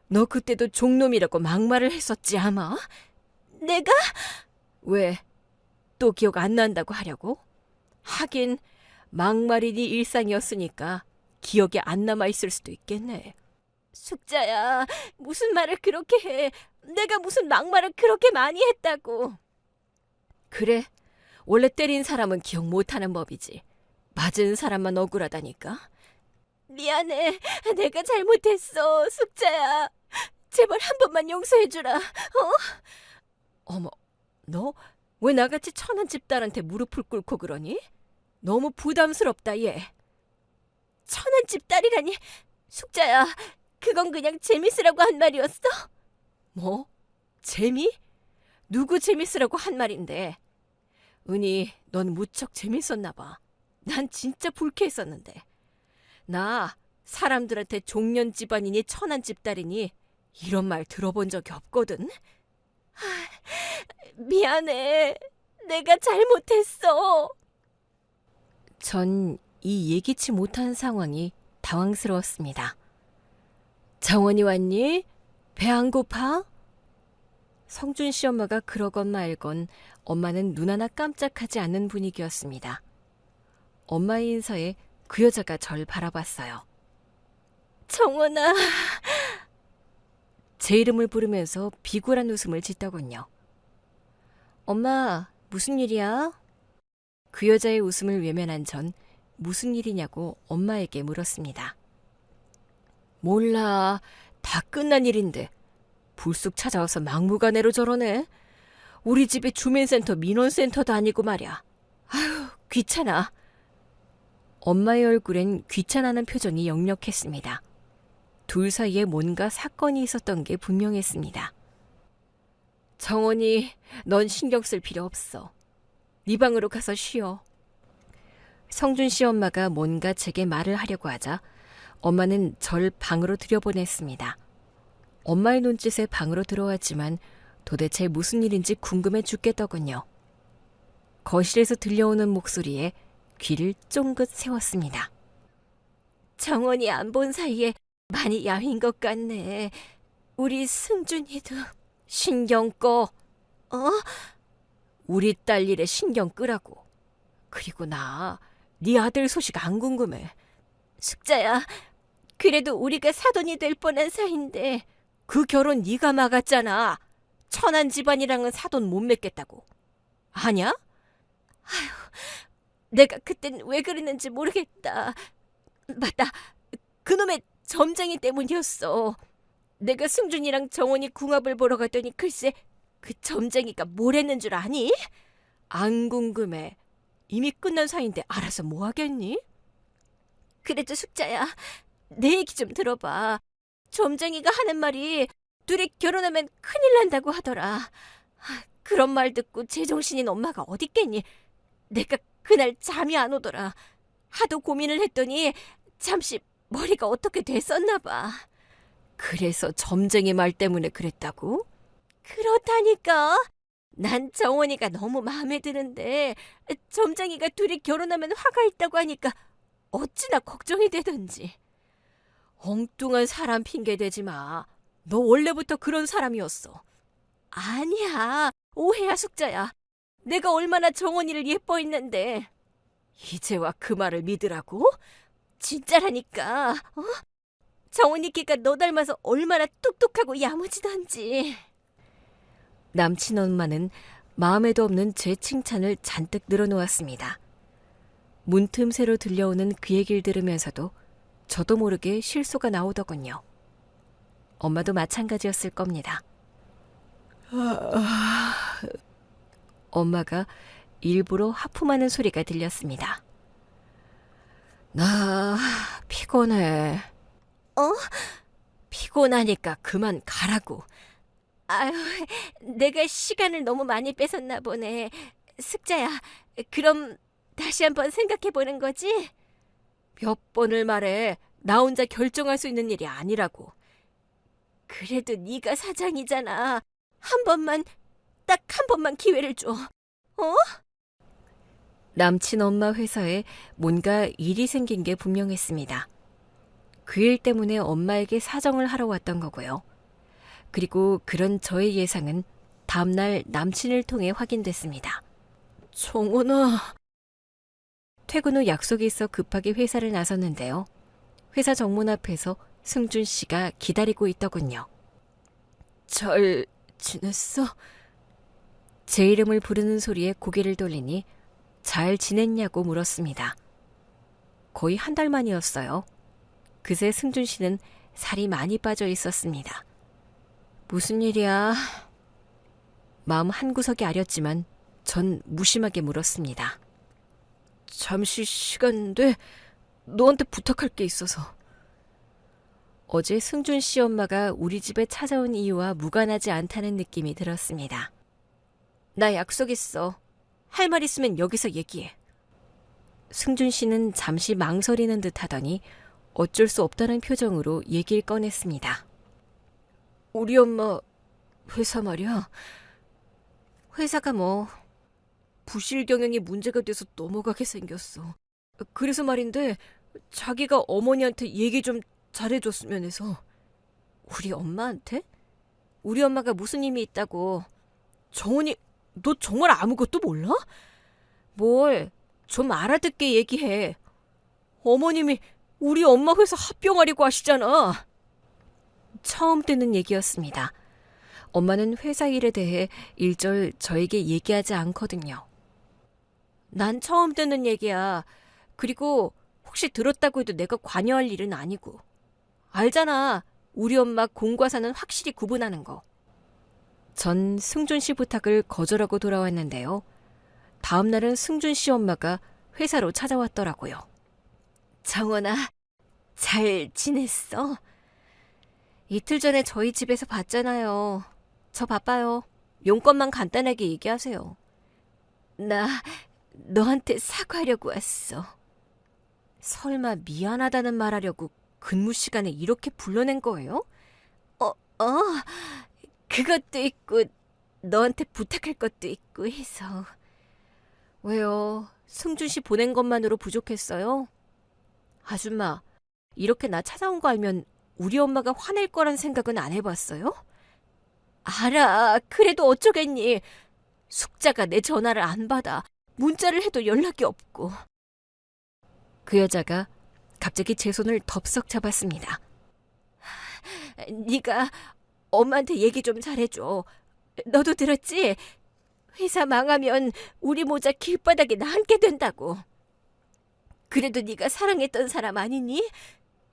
너 그때도 종놈이라고 막말을 했었지 아마? 내가? 왜? 또 기억 안 난다고 하려고? 하긴 막말이 네 일상이었으니까 기억이 안 남아있을 수도 있겠네. 숙자야, 무슨 말을 그렇게 해. 내가 무슨 막말을 그렇게 많이 했다고. 그래, 원래 때린 사람은 기억 못하는 법이지. 맞은 사람만 억울하다니까. 미안해. 내가 잘못했어. 숙자야. 제발 한 번만 용서해주라. 어머, 너 왜 나같이 천한 집딸한테 무릎을 꿇고 그러니? 너무 부담스럽다, 얘. 천한 집딸이라니. 숙자야, 그건 그냥 재밌으라고 한 말이었어. 뭐? 재미? 누구 재밌으라고 한 말인데. 은희, 넌 무척 재밌었나 봐. 난 진짜 불쾌했었는데. 나 사람들한테 종년 집안이니 천한 집딸이니 이런 말 들어본 적이 없거든. 미안해. 내가 잘못했어. 전 이 예기치 못한 상황이 당황스러웠습니다. 정원이 왔니? 배 안 고파? 성준 씨 엄마가 그러건 말건 엄마는 눈 하나 깜짝하지 않는 분위기였습니다. 엄마의 인사에 그 여자가 절 바라봤어요. 정원아. 제 이름을 부르면서 비굴한 웃음을 짓더군요. 엄마, 무슨 일이야? 그 여자의 웃음을 외면한 전 무슨 일이냐고 엄마에게 물었습니다. 몰라, 다 끝난 일인데 불쑥 찾아와서 막무가내로 저러네. 우리 집에 주민센터 민원센터도 아니고 말이야. 아휴, 귀찮아. 엄마의 얼굴엔 귀찮아하는 표정이 역력했습니다. 둘 사이에 뭔가 사건이 있었던 게 분명했습니다. 정원이, 넌 신경 쓸 필요 없어. 네 방으로 가서 쉬어. 성준 씨 엄마가 뭔가 제게 말을 하려고 하자 엄마는 절 방으로 들여보냈습니다. 엄마의 눈짓에 방으로 들어왔지만 도대체 무슨 일인지 궁금해 죽겠더군요. 거실에서 들려오는 목소리에 귀를 쫑긋 세웠습니다. 정원이 안 본 사이에 많이 야윈 것 같네. 우리 승준이도. 신경 꺼. 어? 우리 딸 일에 신경 끄라고. 그리고 나 네 아들 소식 안 궁금해. 숙자야, 그래도 우리가 사돈이 될 뻔한 사이인데. 그 결혼 네가 막았잖아. 천한 집안이랑은 사돈 못 맺겠다고. 아냐? 내가 그땐 왜 그랬는지 모르겠다. 맞다. 그놈의 점쟁이 때문이었어. 내가 승준이랑 정원이 궁합을 보러 갔더니 글쎄 그 점쟁이가 뭘 했는 줄 아니? 안 궁금해. 이미 끝난 사이인데 알아서 뭐 하겠니? 그래도 숙자야, 내 얘기 좀 들어봐. 점쟁이가 하는 말이 둘이 결혼하면 큰일 난다고 하더라. 그런 말 듣고 제정신인 엄마가 어딨겠니? 내가 그날 잠이 안 오더라. 하도 고민을 했더니 잠시 머리가 어떻게 됐었나 봐. 그래서 점쟁이 말 때문에 그랬다고? 그렇다니까. 난 정원이가 너무 마음에 드는데 점쟁이가 둘이 결혼하면 화가 있다고 하니까 어찌나 걱정이 되던지. 엉뚱한 사람 핑계 대지 마. 너 원래부터 그런 사람이었어. 아니야. 오해야, 숙자야. 내가 얼마나 정원이를 예뻐했는데. 이제와 그 말을 믿으라고? 진짜라니까. 정원이끼가 너 닮아서 얼마나 똑똑하고 야무지던지. 남친 엄마는 마음에도 없는 제 칭찬을 잔뜩 늘어놓았습니다. 문틈새로 들려오는 그 얘기를 들으면서도 저도 모르게 실소가 나오더군요. 엄마도 마찬가지였을 겁니다. 엄마가 일부러 하품하는 소리가 들렸습니다. 나 피곤해. 피곤하니까 그만 가라고. 아유, 내가 시간을 너무 많이 뺏었나 보네. 숙자야, 그럼 다시 한번 생각해보는 거지? 몇 번을 말해. 나 혼자 결정할 수 있는 일이 아니라고. 그래도 네가 사장이잖아. 한 번만, 딱 한 번만 기회를 줘. 남친 엄마 회사에 뭔가 일이 생긴 게 분명했습니다. 그 일 때문에 엄마에게 사정을 하러 왔던 거고요. 그리고 그런 저의 예상은 다음날 남친을 통해 확인됐습니다. 정원아. 퇴근 후 약속이 있어 급하게 회사를 나섰는데요. 회사 정문 앞에서 승준 씨가 기다리고 있더군요. 잘 지냈어? 제 이름을 부르는 소리에 고개를 돌리니 잘 지냈냐고 물었습니다. 거의 한 달 만이었어요. 그새 승준 씨는 살이 많이 빠져 있었습니다. 무슨 일이야? 마음 한구석이 아렸지만 전 무심하게 물었습니다. 잠시 시간 돼? 너한테 부탁할 게 있어서. 어제 승준 씨 엄마가 우리 집에 찾아온 이유와 무관하지 않다는 느낌이 들었습니다. 나 약속 있어. 할 말 있으면 여기서 얘기해. 승준 씨는 잠시 망설이는 듯 하더니 어쩔 수 없다는 표정으로 얘기를 꺼냈습니다. 우리 엄마 회사 말이야. 회사가 뭐 부실 경영이 문제가 돼서 넘어가게 생겼어. 그래서 말인데 자기가 어머니한테 얘기 좀 잘해줬으면 해서. 우리 엄마한테? 우리 엄마가 무슨 힘이 있다고. 정훈이, 너 정말 아무것도 몰라? 뭘 좀 알아듣게 얘기해. 어머님이 우리 엄마 회사 합병하려고 하시잖아. 처음 듣는 얘기였습니다. 엄마는 회사 일에 대해 일절 저에게 얘기하지 않거든요. 난 처음 듣는 얘기야. 그리고 혹시 들었다고 해도 내가 관여할 일은 아니고. 알잖아. 우리 엄마 공과 사는 확실히 구분하는 거. 전 승준 씨 부탁을 거절하고 돌아왔는데요. 다음 날은 승준 씨 엄마가 회사로 찾아왔더라고요. 정원아, 잘 지냈어? 이틀 전에 저희 집에서 봤잖아요. 저 바빠요. 용건만 간단하게 얘기하세요. 나 너한테 사과하려고 왔어. 설마 미안하다는 말하려고 근무 시간에 이렇게 불러낸 거예요? 그것도 있고 너한테 부탁할 것도 있고 해서. 왜요? 승준 씨 보낸 것만으로 부족했어요? 아줌마, 이렇게 나 찾아온 거 알면 우리 엄마가 화낼 거란 생각은 안 해봤어요? 알아. 그래도 어쩌겠니. 숙자가 내 전화를 안 받아. 문자를 해도 연락이 없고. 그 여자가 갑자기 제 손을 덥석 잡았습니다. 네가 엄마한테 얘기 좀 잘해줘. 너도 들었지? 회사 망하면 우리 모자 길바닥에 나앉게 된다고. 그래도 네가 사랑했던 사람 아니니?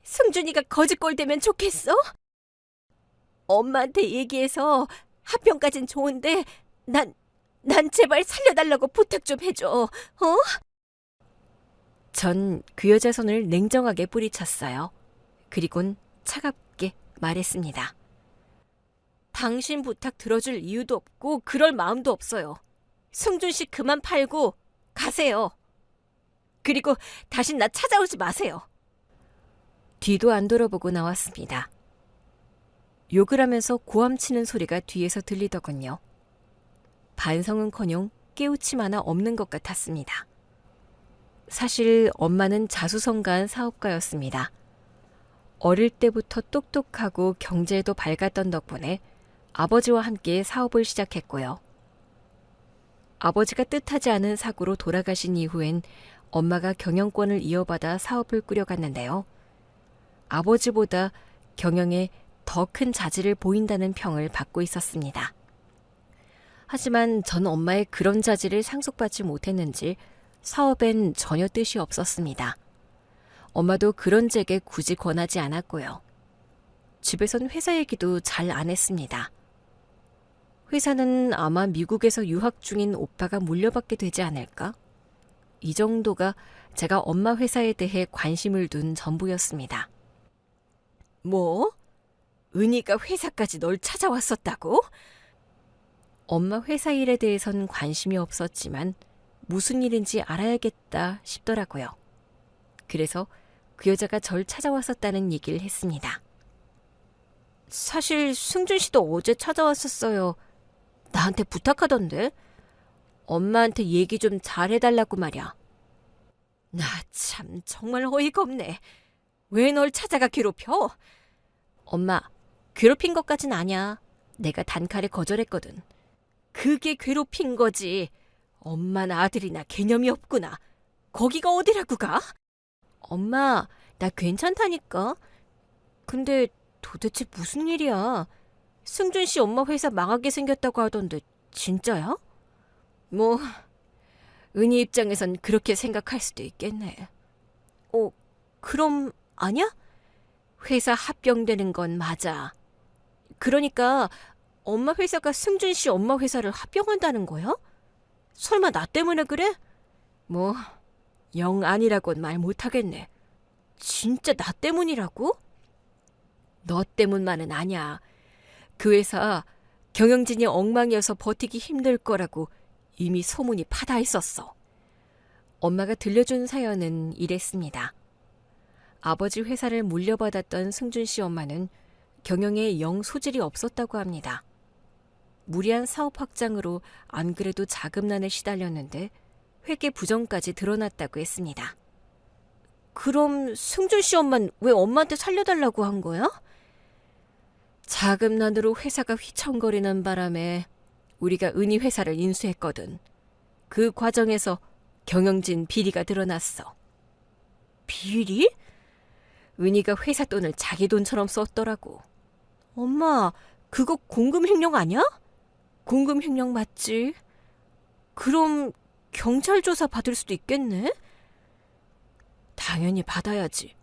승준이가 거지꼴 되면 좋겠어? 엄마한테 얘기해서 합병까진 좋은데 난 제발 살려달라고 부탁 좀 해줘. 전 그 여자 손을 냉정하게 뿌리쳤어요. 그리곤 차갑게 말했습니다. 당신 부탁 들어줄 이유도 없고 그럴 마음도 없어요. 승준 씨 그만 팔고 가세요. 그리고 다시 나 찾아오지 마세요. 뒤도 안 돌아보고 나왔습니다. 욕을 하면서 고함치는 소리가 뒤에서 들리더군요. 반성은커녕 깨우침 하나 없는 것 같았습니다. 사실 엄마는 자수성가한 사업가였습니다. 어릴 때부터 똑똑하고 경제에도 밝았던 덕분에 아버지와 함께 사업을 시작했고요. 아버지가 뜻하지 않은 사고로 돌아가신 이후엔 엄마가 경영권을 이어받아 사업을 꾸려갔는데요. 아버지보다 경영에 더 큰 자질을 보인다는 평을 받고 있었습니다. 하지만 전 엄마의 그런 자질을 상속받지 못했는지 사업엔 전혀 뜻이 없었습니다. 엄마도 그런 제게 굳이 권하지 않았고요. 집에선 회사 얘기도 잘 안 했습니다. 회사는 아마 미국에서 유학 중인 오빠가 물려받게 되지 않을까? 이 정도가 제가 엄마 회사에 대해 관심을 둔 전부였습니다. 뭐? 은희가 회사까지 널 찾아왔었다고? 엄마 회사 일에 대해선 관심이 없었지만 무슨 일인지 알아야겠다 싶더라고요. 그래서 그 여자가 절 찾아왔었다는 얘기를 했습니다. 사실 승준 씨도 어제 찾아왔었어요. 나한테 부탁하던데. 엄마한테 얘기 좀 잘해달라고 말이야. 나 참 정말 어이가 없네. 왜 널 찾아가 괴롭혀? 엄마, 괴롭힌 것까진 아니야. 내가 단칼에 거절했거든. 그게 괴롭힌 거지. 엄마나 아들이나 개념이 없구나. 거기가 어디라고 가? 엄마, 나 괜찮다니까. 근데 도대체 무슨 일이야? 승준 씨 엄마 회사 망하게 생겼다고 하던데 진짜야? 뭐 은희 입장에선 그렇게 생각할 수도 있겠네. 그럼 아니야? 회사 합병되는 건 맞아. 그러니까 엄마 회사가 승준 씨 엄마 회사를 합병한다는 거야? 설마 나 때문에 그래? 뭐 영 아니라고는 말 못하겠네. 진짜 나 때문이라고? 너 때문만은 아니야. 그 회사 경영진이 엉망이어서 버티기 힘들 거라고 이미 소문이 파다 있었어. 엄마가 들려준 사연은 이랬습니다. 아버지 회사를 물려받았던 승준 씨 엄마는 경영에 영 소질이 없었다고 합니다. 무리한 사업 확장으로 안 그래도 자금난에 시달렸는데 회계 부정까지 드러났다고 했습니다. 그럼 승준 씨 엄마는 왜 엄마한테 살려달라고 한 거야? 자금난으로 회사가 휘청거리는 바람에 우리가 은희 회사를 인수했거든. 그 과정에서 경영진 비리가 드러났어. 비리? 은희가 회사 돈을 자기 돈처럼 썼더라고. 엄마, 그거 공금횡령 아니야? 공금횡령 맞지? 그럼 경찰 조사 받을 수도 있겠네? 당연히 받아야지.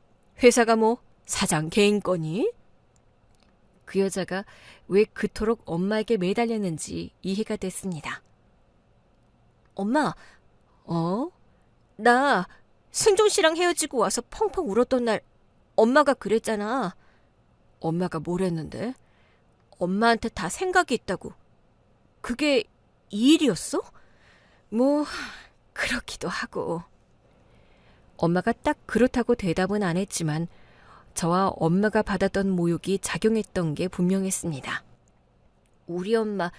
회사가 뭐 사장 개인 거니? 그 여자가 왜 그토록 엄마에게 매달렸는지 이해가 됐습니다. 엄마, 나 승준 씨랑 헤어지고 와서 펑펑 울었던 날 엄마가 그랬잖아. 엄마가 뭘 했는데? 엄마한테 다 생각이 있다고. 그게 이 일이었어? 뭐 그렇기도 하고. 엄마가 딱 그렇다고 대답은 안 했지만 저와 엄마가 받았던 모욕이 작용했던 게 분명했습니다. 우리 엄마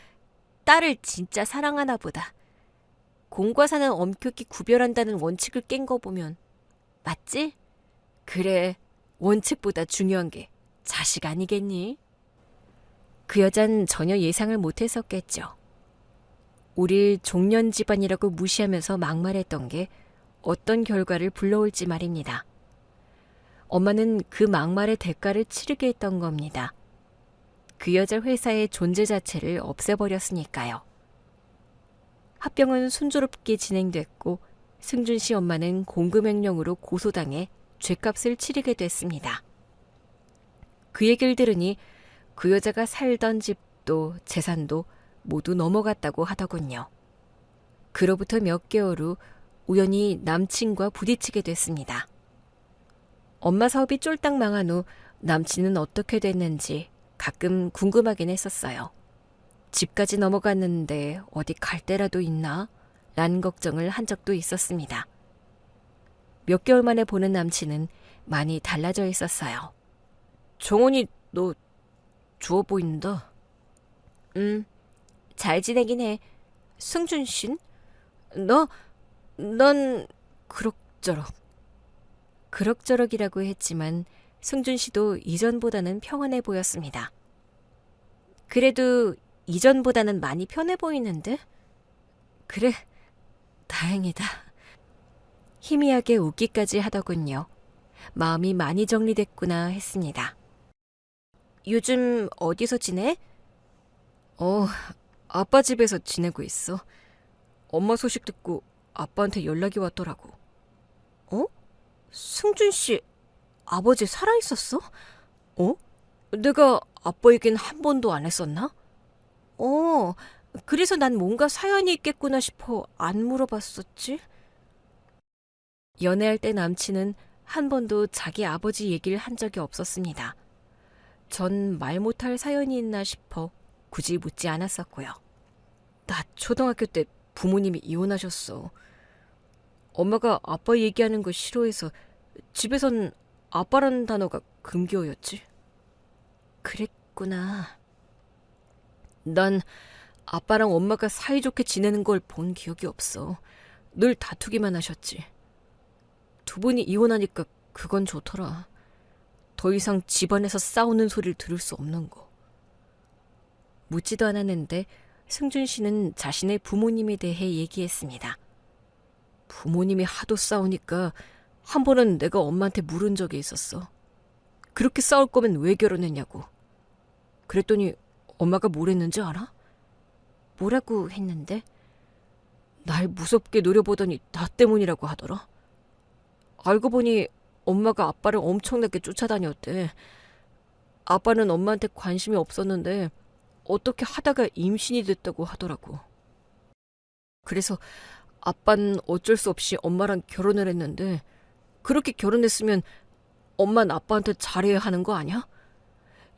딸을 진짜 사랑하나 보다. 공과 사는 엄격히 구별한다는 원칙을 깬 거 보면 맞지? 그래, 원칙보다 중요한 게 자식 아니겠니? 그 여잔 전혀 예상을 못했었겠죠. 우릴 종년 집안이라고 무시하면서 막말했던 게 어떤 결과를 불러올지 말입니다. 엄마는 그 막말의 대가를 치르게 했던 겁니다. 그 여자 회사의 존재 자체를 없애버렸으니까요. 합병은 순조롭게 진행됐고 승준 씨 엄마는 공금횡령으로 고소당해 죗값을 치르게 됐습니다. 그 얘기를 들으니 그 여자가 살던 집도 재산도 모두 넘어갔다고 하더군요. 그로부터 몇 개월 후 우연히 남친과 부딪히게 됐습니다. 엄마 사업이 쫄딱 망한 후 남친은 어떻게 됐는지 가끔 궁금하긴 했었어요. 집까지 넘어갔는데 어디 갈 데라도 있나? 라는 걱정을 한 적도 있었습니다. 몇 개월 만에 보는 남친은 많이 달라져 있었어요. 정원이 너 좋아 보인다. 잘 지내긴 해. 승준 씨? 넌 그렇지 그럭저럭. 그럭저럭이라고 했지만 승준 씨도 이전보다는 평안해 보였습니다. 그래도 이전보다는 많이 편해 보이는데? 그래, 다행이다. 희미하게 웃기까지 하더군요. 마음이 많이 정리됐구나 했습니다. 요즘 어디서 지내? 아빠 집에서 지내고 있어. 엄마 소식 듣고 아빠한테 연락이 왔더라고. 승준 씨, 아버지 살아있었어? 내가 아빠 얘기는 한 번도 안 했었나? 그래서 난 뭔가 사연이 있겠구나 싶어 안 물어봤었지. 연애할 때 남친은 한 번도 자기 아버지 얘기를 한 적이 없었습니다. 전 말 못할 사연이 있나 싶어 굳이 묻지 않았었고요. 나 초등학교 때 부모님이 이혼하셨어. 엄마가 아빠 얘기하는 거 싫어해서 집에선 아빠라는 단어가 금기어였지. 그랬구나. 난 아빠랑 엄마가 사이좋게 지내는 걸 본 기억이 없어. 늘 다투기만 하셨지. 두 분이 이혼하니까 그건 좋더라. 더 이상 집안에서 싸우는 소리를 들을 수 없는 거. 묻지도 않았는데 승준 씨는 자신의 부모님에 대해 얘기했습니다. 부모님이 하도 싸우니까 한 번은 내가 엄마한테 물은 적이 있었어. 그렇게 싸울 거면 왜 결혼했냐고. 그랬더니 엄마가 뭘 했는지 알아? 뭐라고 했는데? 날 무섭게 노려보더니 나 때문이라고 하더라. 알고 보니 엄마가 아빠를 엄청나게 쫓아다녔대. 아빠는 엄마한테 관심이 없었는데 어떻게 하다가 임신이 됐다고 하더라고. 그래서 아빠는 어쩔 수 없이 엄마랑 결혼을 했는데 그렇게 결혼했으면 엄마는 아빠한테 잘해야 하는 거 아니야?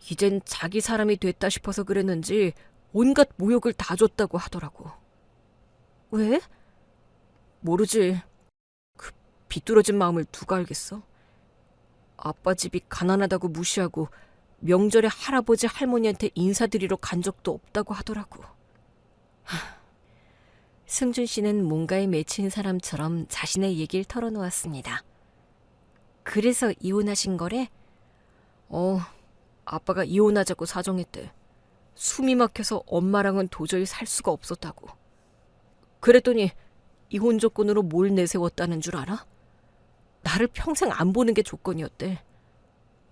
이젠 자기 사람이 됐다 싶어서 그랬는지 온갖 모욕을 다 줬다고 하더라고. 왜? 모르지. 그 비뚤어진 마음을 누가 알겠어? 아빠 집이 가난하다고 무시하고 명절에 할아버지 할머니한테 인사드리러 간 적도 없다고 하더라고. 승준 씨는 뭔가에 맺힌 사람처럼 자신의 얘기를 털어놓았습니다. 그래서 이혼하신 거래? 아빠가 이혼하자고 사정했대. 숨이 막혀서 엄마랑은 도저히 살 수가 없었다고. 그랬더니 이혼 조건으로 뭘 내세웠다는 줄 알아? 나를 평생 안 보는 게 조건이었대.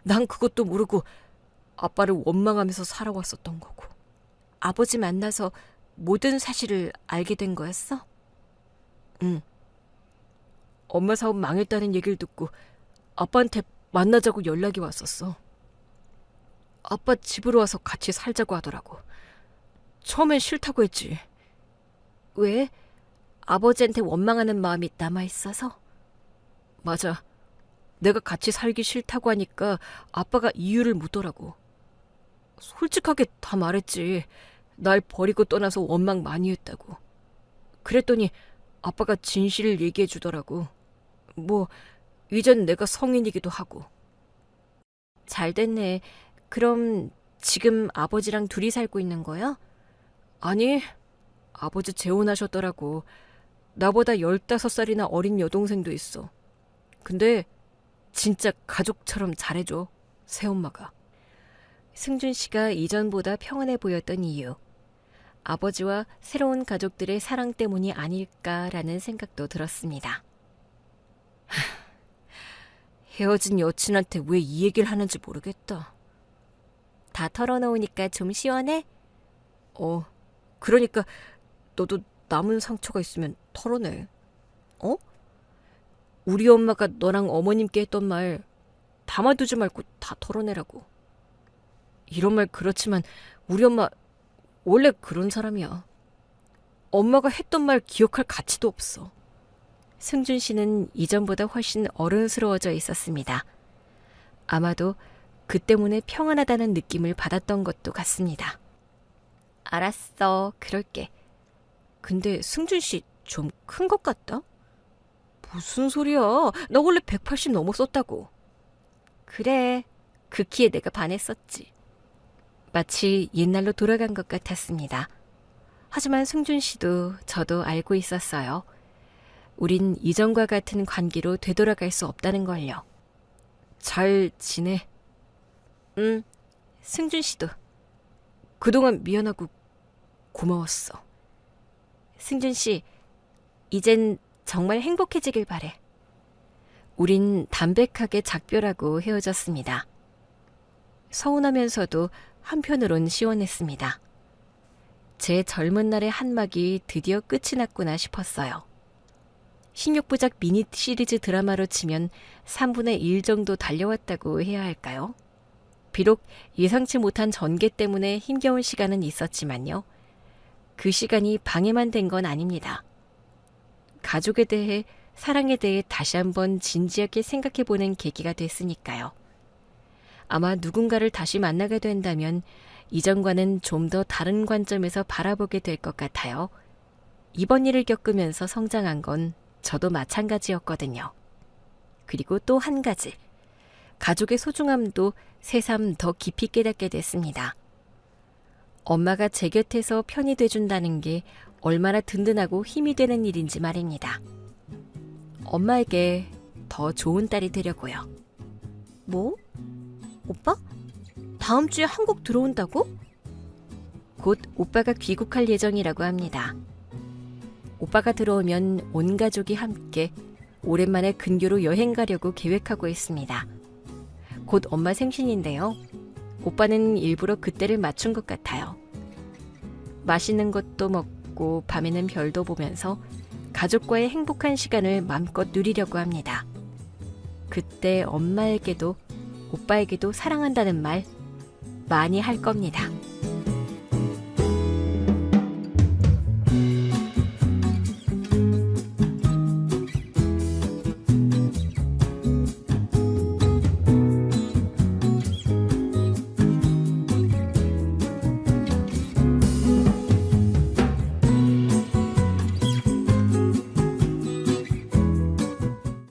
난 그것도 모르고 아빠를 원망하면서 살아왔었던 거고. 아버지 만나서 모든 사실을 알게 된 거였어? 응. 엄마 사업 망했다는 얘기를 듣고 아빠한테 만나자고 연락이 왔었어. 아빠 집으로 와서 같이 살자고 하더라고. 처음엔 싫다고 했지. 왜? 아버지한테 원망하는 마음이 남아있어서? 맞아. 내가 같이 살기 싫다고 하니까 아빠가 이유를 묻더라고. 솔직하게 다 말했지. 날 버리고 떠나서 원망 많이 했다고. 그랬더니 아빠가 진실을 얘기해 주더라고. 이젠 내가 성인이기도 하고. 잘 됐네. 그럼 지금 아버지랑 둘이 살고 있는 거야? 아니, 아버지 재혼하셨더라고. 나보다 15살이나 어린 여동생도 있어. 근데 진짜 가족처럼 잘해줘, 새엄마가. 승준 씨가 이전보다 평안해 보였던 이유. 아버지와 새로운 가족들의 사랑 때문이 아닐까라는 생각도 들었습니다. 헤어진 여친한테 왜 이 얘기를 하는지 모르겠다. 다 털어놓으니까 좀 시원해? 그러니까 너도 남은 상처가 있으면 털어내. 우리 엄마가 너랑 어머님께 했던 말 담아두지 말고 다 털어내라고. 이런 말 그렇지만 우리 엄마 원래 그런 사람이야. 엄마가 했던 말 기억할 가치도 없어. 승준 씨는 이전보다 훨씬 어른스러워져 있었습니다. 아마도 그 때문에 평안하다는 느낌을 받았던 것도 같습니다. 알았어, 그럴게. 근데 승준 씨 좀 큰 것 같다? 무슨 소리야? 나 원래 180 넘었었다고. 그래, 그 키에 내가 반했었지. 마치 옛날로 돌아간 것 같았습니다. 하지만 승준 씨도 저도 알고 있었어요. 우린 이전과 같은 관계로 되돌아갈 수 없다는 걸요. 잘 지내? 응, 승준 씨도. 그동안 미안하고 고마웠어. 승준 씨, 이젠 정말 행복해지길 바래. 우린 담백하게 작별하고 헤어졌습니다. 서운하면서도 한편으론 시원했습니다. 제 젊은 날의 한막이 드디어 끝이 났구나 싶었어요. 16부작 미니 시리즈 드라마로 치면 3분의 1 정도 달려왔다고 해야 할까요? 비록 예상치 못한 전개 때문에 힘겨운 시간은 있었지만요. 그 시간이 방해만 된 건 아닙니다. 가족에 대해, 사랑에 대해 다시 한번 진지하게 생각해보는 계기가 됐으니까요. 아마 누군가를 다시 만나게 된다면 이전과는 좀 더 다른 관점에서 바라보게 될 것 같아요. 이번 일을 겪으면서 성장한 건 저도 마찬가지였거든요. 그리고 또 한 가지. 가족의 소중함도 새삼 더 깊이 깨닫게 됐습니다. 엄마가 제 곁에서 편이 돼준다는 게 얼마나 든든하고 힘이 되는 일인지 말입니다. 엄마에게 더 좋은 딸이 되려고요. 뭐? 오빠? 다음 주에 한국 들어온다고? 곧 오빠가 귀국할 예정이라고 합니다. 오빠가 들어오면 온 가족이 함께 오랜만에 근교로 여행 가려고 계획하고 있습니다. 곧 엄마 생신인데요. 오빠는 일부러 그때를 맞춘 것 같아요. 맛있는 것도 먹고 밤에는 별도 보면서 가족과의 행복한 시간을 마음껏 누리려고 합니다. 그때 엄마에게도 오빠에게도 사랑한다는 말 많이 할 겁니다.